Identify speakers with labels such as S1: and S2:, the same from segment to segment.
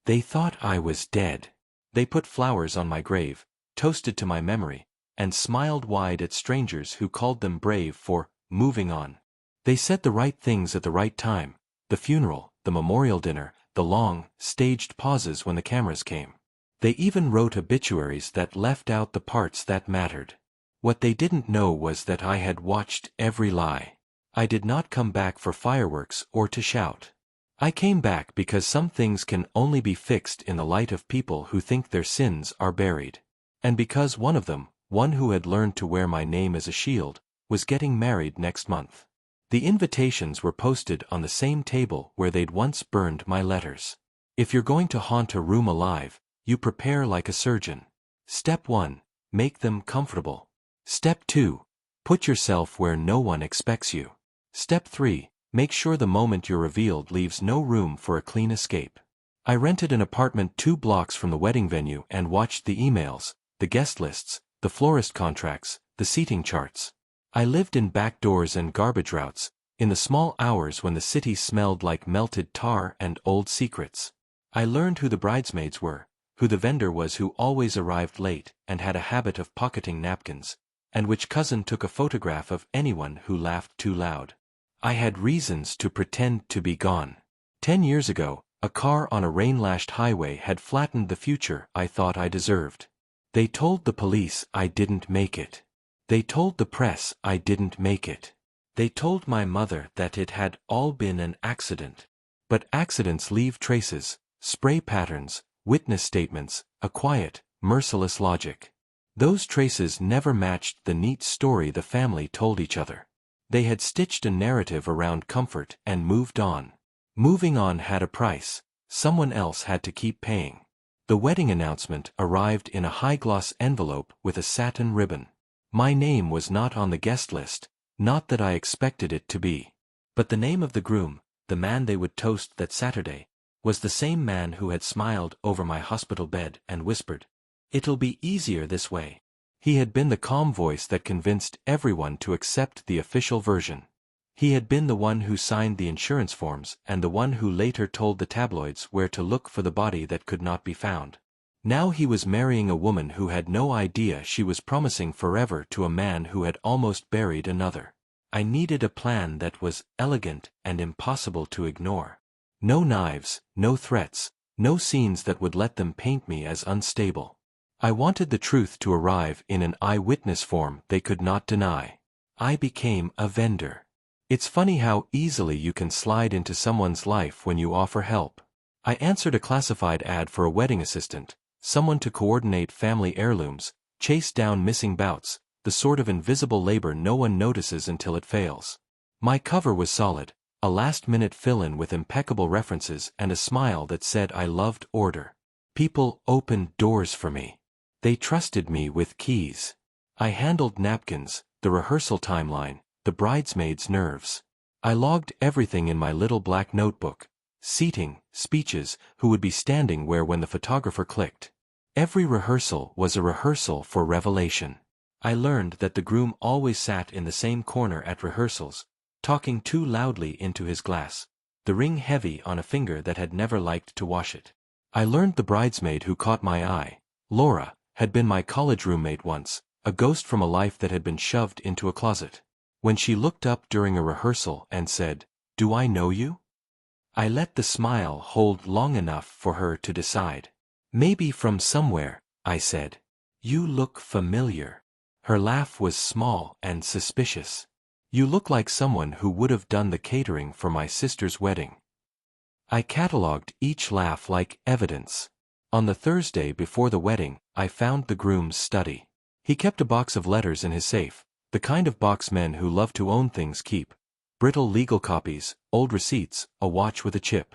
S1: They thought I was dead. They put flowers on my grave, toasted to my memory, and smiled wide at strangers who called them brave for moving on. They said the right things at the right time: the funeral, the memorial dinner, the long, staged pauses when the cameras came. They even wrote obituaries that left out the parts that mattered. What they didn't know was that I had watched every lie. I did not come back for fireworks or to shout. I came back because some things can only be fixed in the light of people who think their sins are buried. And because one of them, one who had learned to wear my name as a shield, was getting married next month. The invitations were posted on the same table where they'd once burned my letters. If you're going to haunt a room alive, you prepare like a surgeon. Step 1. Make them comfortable. Step 2. Put yourself where no one expects you. Step 3. Make sure the moment you're revealed leaves no room for a clean escape. I rented an apartment 2 blocks from the wedding venue and watched the emails, the guest lists, the florist contracts, the seating charts. I lived in back doors and garbage routes, in the small hours when the city smelled like melted tar and old secrets. I learned who the bridesmaids were, who the vendor was who always arrived late and had a habit of pocketing napkins, and which cousin took a photograph of anyone who laughed too loud. I had reasons to pretend to be gone. 10 years ago, a car on a rain-lashed highway had flattened the future I thought I deserved. They told the police I didn't make it. They told the press I didn't make it. They told my mother that it had all been an accident. But accidents leave traces, spray patterns, witness statements, a quiet, merciless logic. Those traces never matched the neat story the family told each other. They had stitched a narrative around comfort and moved on. Moving on had a price. Someone else had to keep paying. The wedding announcement arrived in a high-gloss envelope with a satin ribbon. My name was not on the guest list, not that I expected it to be. But the name of the groom, the man they would toast that Saturday, was the same man who had smiled over my hospital bed and whispered, "It'll be easier this way." He had been the calm voice that convinced everyone to accept the official version. He had been the one who signed the insurance forms and the one who later told the tabloids where to look for the body that could not be found. Now he was marrying a woman who had no idea she was promising forever to a man who had almost buried another. I needed a plan that was elegant and impossible to ignore. No knives, no threats, no scenes that would let them paint me as unstable. I wanted the truth to arrive in an eyewitness form they could not deny. I became a vendor. It's funny how easily you can slide into someone's life when you offer help. I answered a classified ad for a wedding assistant, someone to coordinate family heirlooms, chase down missing bouts, the sort of invisible labor no one notices until it fails. My cover was solid, a last-minute fill-in with impeccable references and a smile that said I loved order. People opened doors for me. They trusted me with keys. I handled napkins, the rehearsal timeline, the bridesmaids' nerves. I logged everything in my little black notebook: seating, speeches, who would be standing where when the photographer clicked. Every rehearsal was a rehearsal for revelation. I learned that the groom always sat in the same corner at rehearsals, talking too loudly into his glass, the ring heavy on a finger that had never liked to wash it. I learned the bridesmaid who caught my eye, Laura, had been my college roommate once, a ghost from a life that had been shoved into a closet. When she looked up during a rehearsal and said, "Do I know you?" I let the smile hold long enough for her to decide. "Maybe from somewhere," I said. "You look familiar." Her laugh was small and suspicious. "You look like someone who would have done the catering for my sister's wedding." I catalogued each laugh like evidence. On the Thursday before the wedding, I found the groom's study. He kept a box of letters in his safe, the kind of box men who love to own things keep: brittle legal copies, old receipts, a watch with a chip.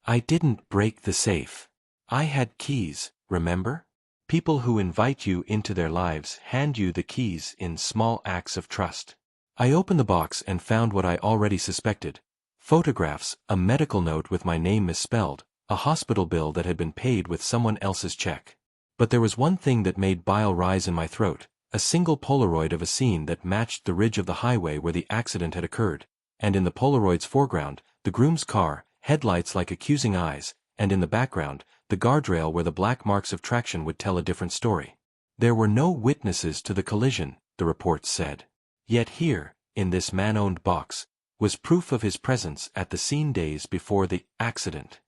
S1: I didn't break the safe. I had keys, remember? People who invite you into their lives hand you the keys in small acts of trust. I opened the box and found what I already suspected: photographs, a medical note with my name misspelled, a hospital bill that had been paid with someone else's check. But there was one thing that made bile rise in my throat: a single Polaroid of a scene that matched the ridge of the highway where the accident had occurred, and in the Polaroid's foreground, the groom's car, headlights like accusing eyes, and in the background, the guardrail where the black marks of traction would tell a different story. There were no witnesses to the collision, the reports said. Yet here, in this man-owned box, was proof of his presence at the scene days before the accident.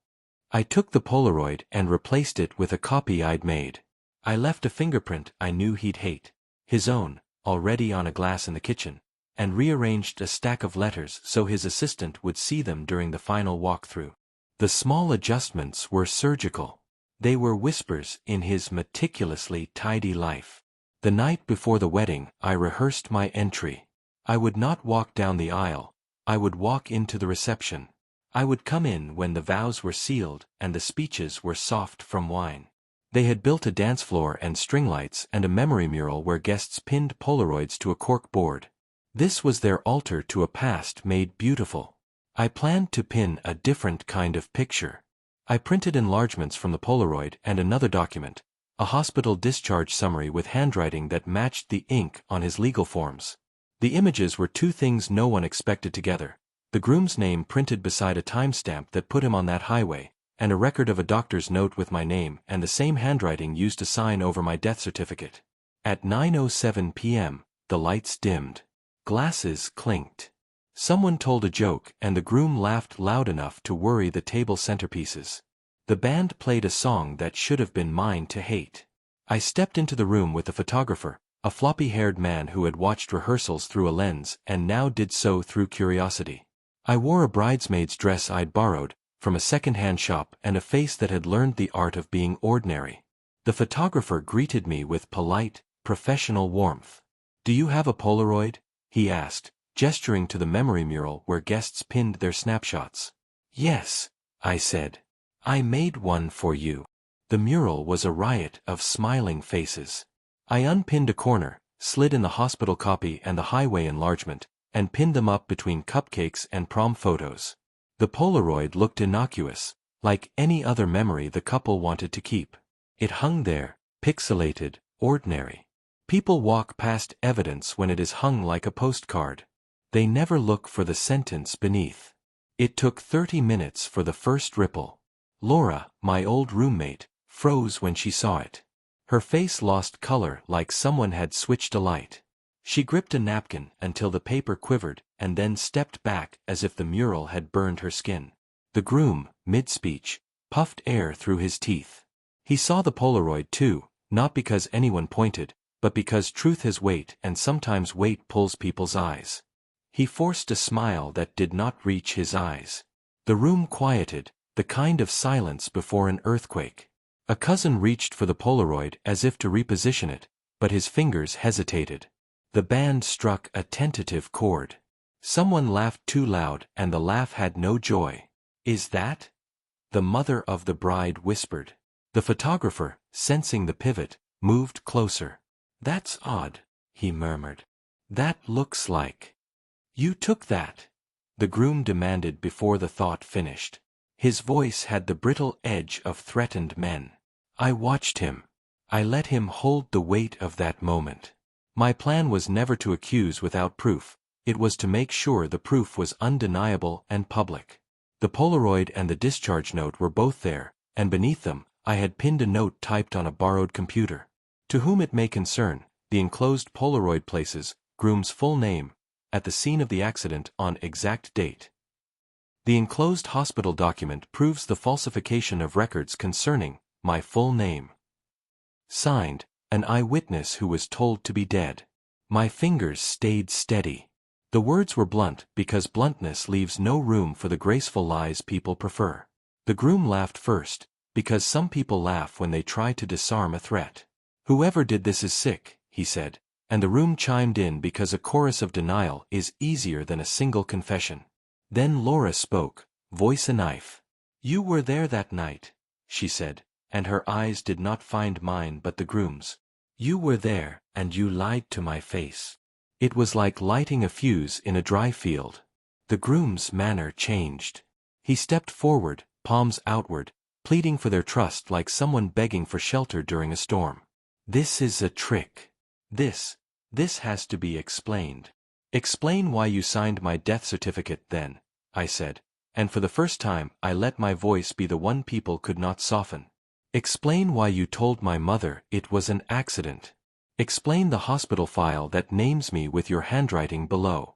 S1: I took the Polaroid and replaced it with a copy I'd made. I left a fingerprint I knew he'd hate, his own, already on a glass in the kitchen, and rearranged a stack of letters so his assistant would see them during the final walkthrough. The small adjustments were surgical. They were whispers in his meticulously tidy life. The night before the wedding, I rehearsed my entry. I would not walk down the aisle. I would walk into the reception. I would come in when the vows were sealed and the speeches were soft from wine. They had built a dance floor and string lights and a memory mural where guests pinned Polaroids to a cork board. This was their altar to a past made beautiful. I planned to pin a different kind of picture. I printed enlargements from the Polaroid and another document, a hospital discharge summary with handwriting that matched the ink on his legal forms. The images were two things no one expected together: the groom's name printed beside a timestamp that put him on that highway, and a record of a doctor's note with my name and the same handwriting used to sign over my death certificate. At 9:07 p.m., the lights dimmed. Glasses clinked. Someone told a joke and the groom laughed loud enough to worry the table centerpieces. The band played a song that should have been mine to hate. I stepped into the room with the photographer, a floppy-haired man who had watched rehearsals through a lens and now did so through curiosity. I wore a bridesmaid's dress I'd borrowed from a second-hand shop and a face that had learned the art of being ordinary. The photographer greeted me with polite, professional warmth. "Do you have a Polaroid?" he asked, gesturing to the memory mural where guests pinned their snapshots. "Yes," I said. "I made one for you." The mural was a riot of smiling faces. I unpinned a corner, slid in the hospital copy and the highway enlargement, and pinned them up between cupcakes and prom photos. The Polaroid looked innocuous, like any other memory the couple wanted to keep. It hung there, pixelated, ordinary. People walk past evidence when it is hung like a postcard. They never look for the sentence beneath. It took 30 minutes for the first ripple. Laura, my old roommate, froze when she saw it. Her face lost color like someone had switched a light. She gripped a napkin until the paper quivered and then stepped back as if the mural had burned her skin. The groom, mid-speech, puffed air through his teeth. He saw the Polaroid too, not because anyone pointed, but because truth has weight and sometimes weight pulls people's eyes. He forced a smile that did not reach his eyes. The room quieted, the kind of silence before an earthquake. A cousin reached for the Polaroid as if to reposition it, but his fingers hesitated. The band struck a tentative chord. Someone laughed too loud and the laugh had no joy. "Is that?" the mother of the bride whispered. The photographer, sensing the pivot, moved closer. "That's odd," he murmured. "That looks like..." "You took that?" the groom demanded before the thought finished. His voice had the brittle edge of threatened men. I watched him. I let him hold the weight of that moment. My plan was never to accuse without proof. It was to make sure the proof was undeniable and public. The Polaroid and the discharge note were both there, and beneath them, I had pinned a note typed on a borrowed computer. "To whom it may concern, the enclosed Polaroid places groom's full name at the scene of the accident on exact date. The enclosed hospital document proves the falsification of records concerning my full name. Signed, an eyewitness who was told to be dead." My fingers stayed steady. The words were blunt because bluntness leaves no room for the graceful lies people prefer. The groom laughed first, because some people laugh when they try to disarm a threat. "Whoever did this is sick," he said, and the room chimed in because a chorus of denial is easier than a single confession. Then Laura spoke, voice a knife. "You were there that night," she said, and her eyes did not find mine but the groom's. "You were there, and you lied to my face." It was like lighting a fuse in a dry field. The groom's manner changed. He stepped forward, palms outward, pleading for their trust like someone begging for shelter during a storm. "This is a trick. This has to be explained." "Explain why you signed my death certificate then," I said, and for the first time I let my voice be the one people could not soften. Explain why you told my mother it was an accident. Explain the hospital file that names me with your handwriting below.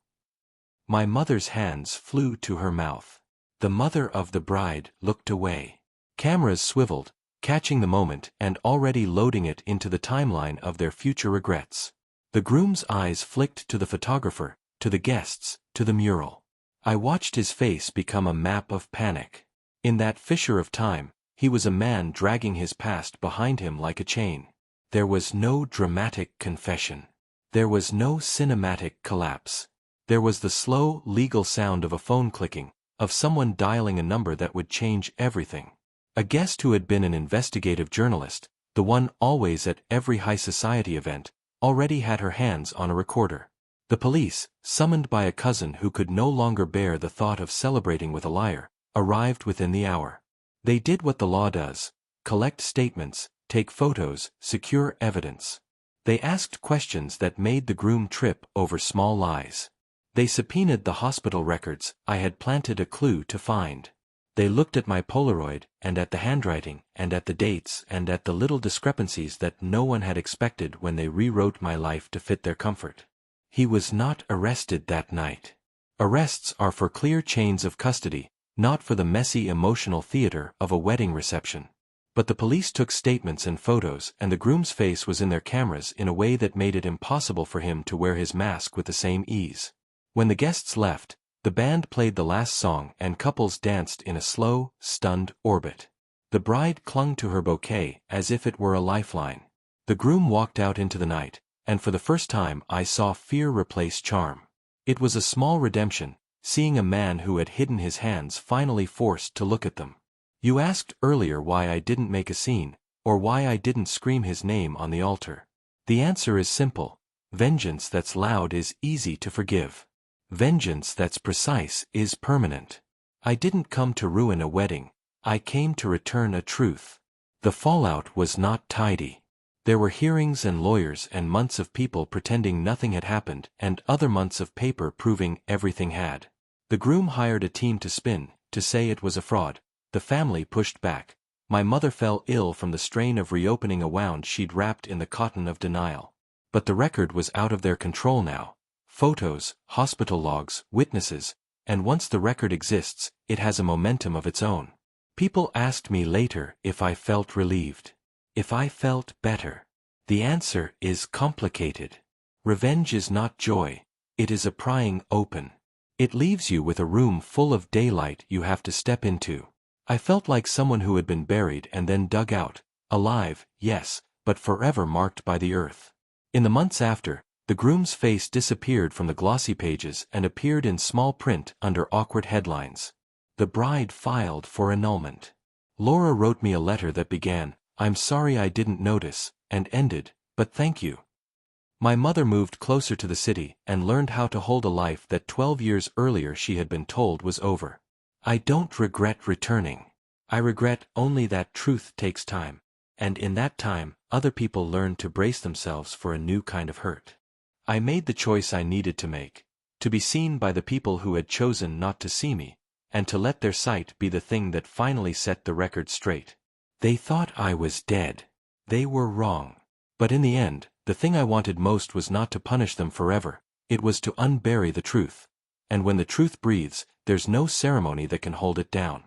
S1: My mother's hands flew to her mouth. The mother of the bride looked away. Cameras swiveled, catching the moment and already loading it into the timeline of their future regrets. The groom's eyes flicked to the photographer, to the guests, to the mural. I watched his face become a map of panic. In that fissure of time, he was a man dragging his past behind him like a chain. There was no dramatic confession. There was no cinematic collapse. There was the slow, legal sound of a phone clicking, of someone dialing a number that would change everything. A guest who had been an investigative journalist, the one always at every high society event, already had her hands on a recorder. The police, summoned by a cousin who could no longer bear the thought of celebrating with a liar, arrived within the hour. They did what the law does: collect statements, take photos, secure evidence. They asked questions that made the groom trip over small lies. They subpoenaed the hospital records I had planted a clue to find. They looked at my Polaroid, and at the handwriting, and at the dates, and at the little discrepancies that no one had expected when they rewrote my life to fit their comfort. He was not arrested that night. Arrests are for clear chains of custody, not for the messy emotional theater of a wedding reception. But the police took statements and photos, and the groom's face was in their cameras in a way that made it impossible for him to wear his mask with the same ease. When the guests left, the band played the last song and couples danced in a slow, stunned orbit. The bride clung to her bouquet as if it were a lifeline. The groom walked out into the night, and for the first time I saw fear replace charm. It was a small redemption, seeing a man who had hidden his hands finally forced to look at them. You asked earlier why I didn't make a scene, or why I didn't scream his name on the altar. The answer is simple: vengeance that's loud is easy to forgive. Vengeance that's precise is permanent. I didn't come to ruin a wedding, I came to return a truth. The fallout was not tidy. There were hearings and lawyers and months of people pretending nothing had happened and other months of paper proving everything had. The groom hired a team to spin, to say it was a fraud. The family pushed back. My mother fell ill from the strain of reopening a wound she'd wrapped in the cotton of denial. But the record was out of their control now. Photos, hospital logs, witnesses, and once the record exists, it has a momentum of its own. People asked me later if I felt relieved. If I felt better. The answer is complicated. Revenge is not joy. It is a prying open. It leaves you with a room full of daylight you have to step into. I felt like someone who had been buried and then dug out, alive, yes, but forever marked by the earth. In the months after, the groom's face disappeared from the glossy pages and appeared in small print under awkward headlines. The bride filed for annulment. Laura wrote me a letter that began, "I'm sorry I didn't notice," and ended, "but thank you." My mother moved closer to the city and learned how to hold a life that 12 years earlier she had been told was over. I don't regret returning. I regret only that truth takes time, and in that time, other people learn to brace themselves for a new kind of hurt. I made the choice I needed to make, to be seen by the people who had chosen not to see me, and to let their sight be the thing that finally set the record straight. They thought I was dead. They were wrong. But in the end, the thing I wanted most was not to punish them forever, it was to unbury the truth. And when the truth breathes, there's no ceremony that can hold it down.